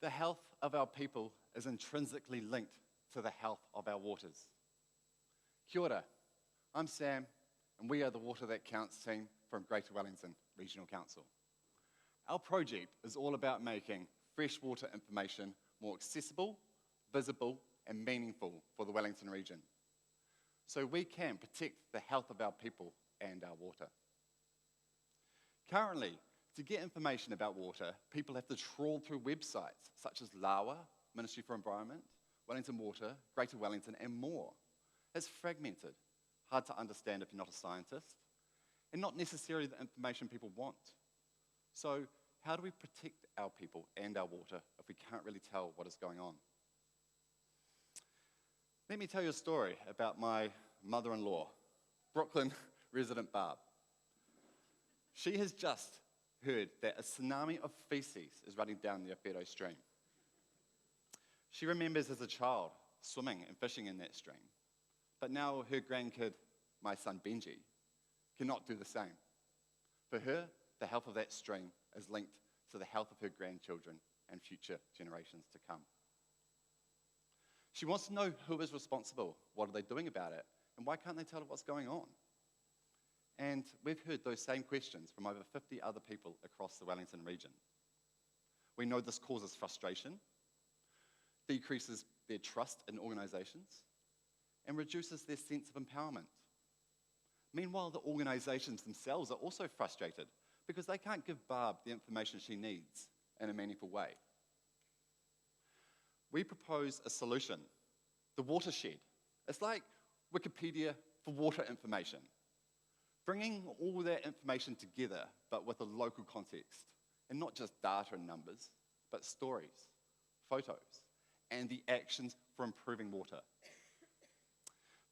The health of our people is intrinsically linked to the health of our waters. Kia ora, I'm Sam, and we are the Water That Counts team from Greater Wellington Regional Council. Our project is all about making freshwater information more accessible, visible, and meaningful for the Wellington region, so we can protect the health of our people and our water. Currently, to get information about water, people have to trawl through websites such as LAWA, Ministry for Environment, Wellington Water, Greater Wellington, and more. It's fragmented, hard to understand if you're not a scientist, and not necessarily the information people want. So how do we protect our people and our water if we can't really tell what is going on? Let me tell you a story about my mother-in-law, Brooklyn resident Barb. She has just heard that a tsunami of feces is running down the Awhiro stream. She remembers as a child swimming and fishing in that stream, but now her grandkid, my son Benji, cannot do the same. For her, the health of that stream is linked to the health of her grandchildren and future generations to come. She wants to know who is responsible, what are they doing about it, and why can't they tell her what's going on? And we've heard those same questions from over 50 other people across the Wellington region. We know this causes frustration, decreases their trust in organisations, and reduces their sense of empowerment. Meanwhile, the organisations themselves are also frustrated because they can't give Barb the information she needs in a meaningful way. We propose a solution, the watershed. It's like Wikipedia for water information, bringing all that information together, but with a local context, and not just data and numbers, but stories, photos, and the actions for improving water.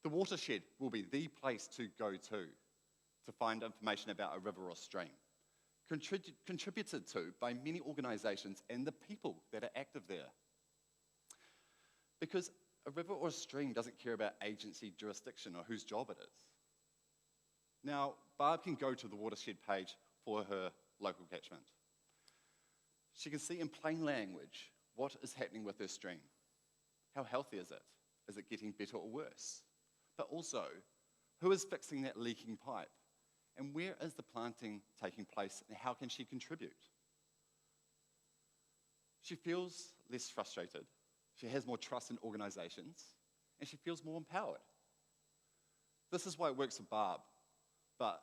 The watershed will be the place to go to find information about a river or stream, contributed to by many organisations and the people that are active there. Because a river or a stream doesn't care about agency, jurisdiction, or whose job it is. Now, Barb can go to the watershed page for her local catchment. She can see in plain language what is happening with her stream. How healthy is it? Is it getting better or worse? But also, who is fixing that leaking pipe? And where is the planting taking place, and how can she contribute? She feels less frustrated. She has more trust in organisations, and she feels more empowered. This is why it works for Barb, but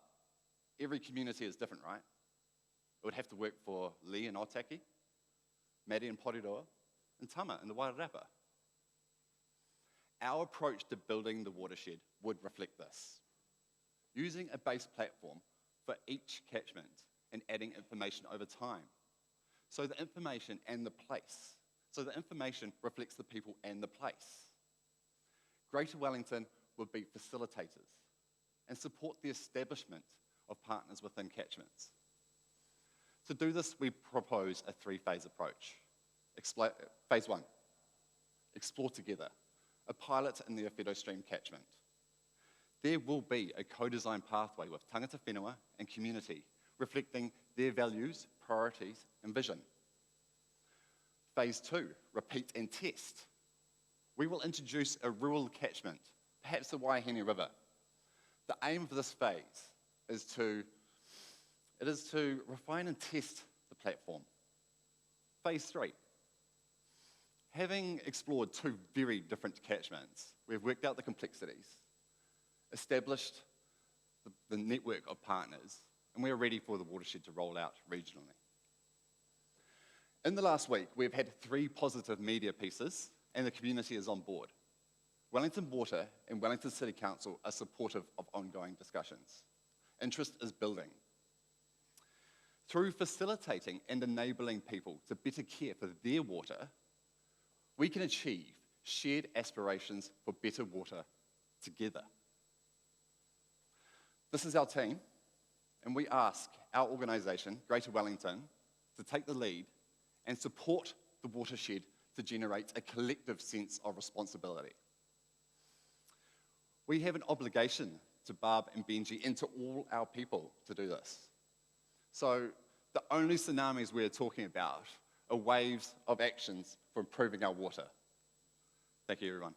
every community is different, right? It would have to work for Lee in Otaki, Maddie in Porirua, and Tama in the Wairarapa. Our approach to building the watershed would reflect this, using a base platform for each catchment and adding information over time. So the information reflects the people and the place. Greater Wellington would be facilitators and support the establishment of partners within catchments. To do this, we propose a three-phase approach. Phase one, explore together, a pilot in the Awhiro Stream catchment. There will be a co-designed pathway with tangata whenua and community, reflecting their values, priorities, and vision. Phase two, repeat and test. We will introduce a rural catchment, perhaps the Waihine River. The aim of this phase is to refine and test the platform. Phase three, having explored two very different catchments, we've worked out the complexities, established the network of partners, and we're ready for the watershed to roll out regionally. In the last week, we've had 3 positive media pieces, and the community is on board. Wellington Water and Wellington City Council are supportive of ongoing discussions. Interest is building. Through facilitating and enabling people to better care for their water, we can achieve shared aspirations for better water together. This is our team, and we ask our organisation, Greater Wellington, to take the lead and support the watershed to generate a collective sense of responsibility. We have an obligation to Barb and Benji and to all our people to do this. So the only tsunamis we're talking about waves of actions for improving our water. Thank you, everyone.